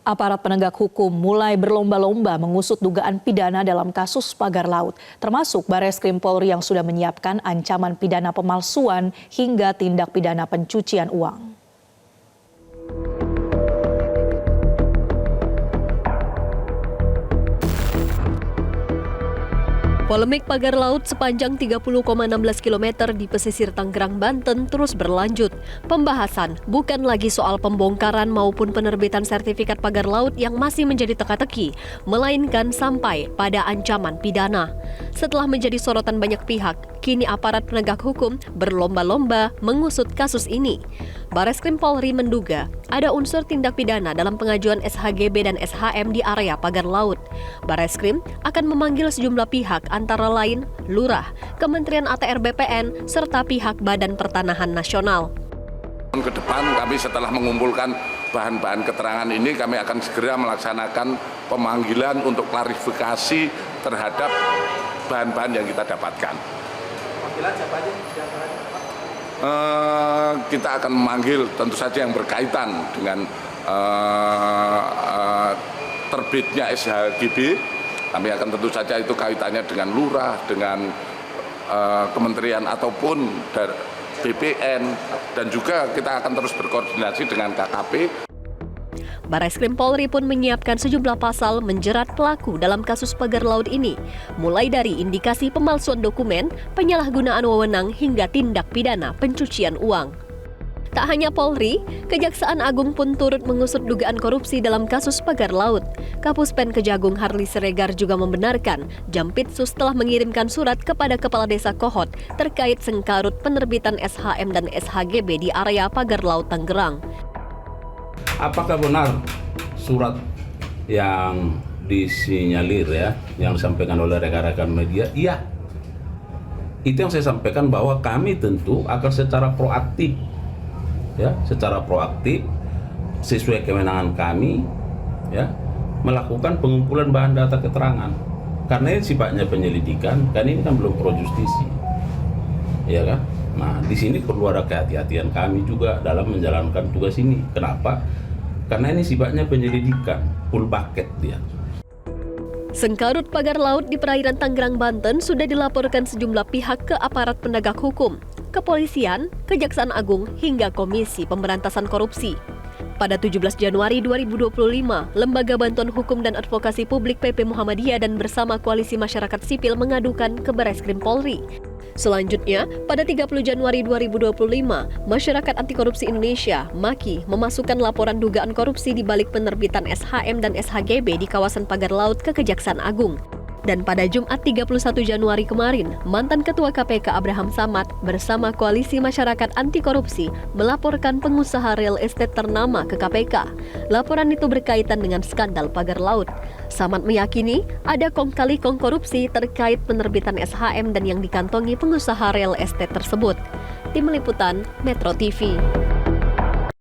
Aparat penegak hukum mulai berlomba-lomba mengusut dugaan pidana dalam kasus pagar laut, termasuk Bareskrim Polri yang sudah menyiapkan ancaman pidana pemalsuan hingga tindak pidana pencucian uang. Polemik pagar laut sepanjang 30,16 km di pesisir Tangerang, Banten terus berlanjut. Pembahasan bukan lagi soal pembongkaran maupun penerbitan sertifikat pagar laut yang masih menjadi teka-teki, melainkan sampai pada ancaman pidana. Setelah menjadi sorotan banyak pihak, kini aparat penegak hukum berlomba-lomba mengusut kasus ini. Bareskrim Polri menduga ada unsur tindak pidana dalam pengajuan SHGB dan SHM di area pagar laut. Bareskrim akan memanggil sejumlah pihak antara lain Lurah, Kementerian ATR BPN, serta pihak Badan Pertanahan Nasional. Ke depan kami setelah mengumpulkan bahan-bahan keterangan ini, kami akan segera melaksanakan pemanggilan untuk klarifikasi terhadap bahan-bahan yang kita dapatkan. Pemanggilan siapa aja? Kita akan memanggil tentu saja yang berkaitan dengan terbitnya SHGB. Kami akan tentu saja itu kaitannya dengan Lurah, dengan Kementerian ataupun dari BPN, dan juga kita akan terus berkoordinasi dengan KKP. Bareskrim Polri pun menyiapkan sejumlah pasal menjerat pelaku dalam kasus pagar laut ini, mulai dari indikasi pemalsuan dokumen, penyalahgunaan wewenang hingga tindak pidana pencucian uang. Tak hanya Polri, Kejaksaan Agung pun turut mengusut dugaan korupsi dalam kasus pagar laut. Kapuspen Kejagung Harli Siregar juga membenarkan Jampitsus telah mengirimkan surat kepada Kepala Desa Kohot terkait sengkarut penerbitan SHM dan SHGB di area pagar laut Tangerang. Apakah benar surat yang disinyalir yang disampaikan oleh rekan-rekan media? Iya. Itu yang saya sampaikan, bahwa kami tentu akan secara proaktif sesuai kewenangan kami melakukan pengumpulan bahan data keterangan. Karena ini sifatnya penyelidikan, kan ini kan belum pro justisi. Ya kan? Nah, di sini perlu ada kehati-hatian kami juga dalam menjalankan tugas ini. Kenapa? Karena ini sifatnya penyelidikan, full bucket dia. Sengkarut pagar laut di perairan Tangerang, Banten sudah dilaporkan sejumlah pihak ke aparat penegak hukum, kepolisian, Kejaksaan Agung, hingga Komisi Pemberantasan Korupsi. Pada 17 Januari 2025, Lembaga Bantuan Hukum dan Advokasi Publik PP Muhammadiyah dan bersama Koalisi Masyarakat Sipil mengadukan ke Bareskrim Polri. Selanjutnya, pada 30 Januari 2025, Masyarakat Anti Korupsi Indonesia, MAKI, memasukkan laporan dugaan korupsi di balik penerbitan SHM dan SHGB di kawasan pagar laut ke Kejaksaan Agung. Dan pada Jumat 31 Januari kemarin, mantan Ketua KPK Abraham Samad bersama Koalisi Masyarakat Anti Korupsi melaporkan pengusaha real estate ternama ke KPK. Laporan itu berkaitan dengan skandal pagar laut. Samad meyakini ada kong kali kong korupsi terkait penerbitan SHM dan yang dikantongi pengusaha real estate tersebut. Tim Liputan Metro TV.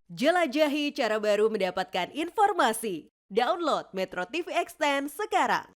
Jelajahi cara baru mendapatkan informasi. Download Metro TV Extend sekarang.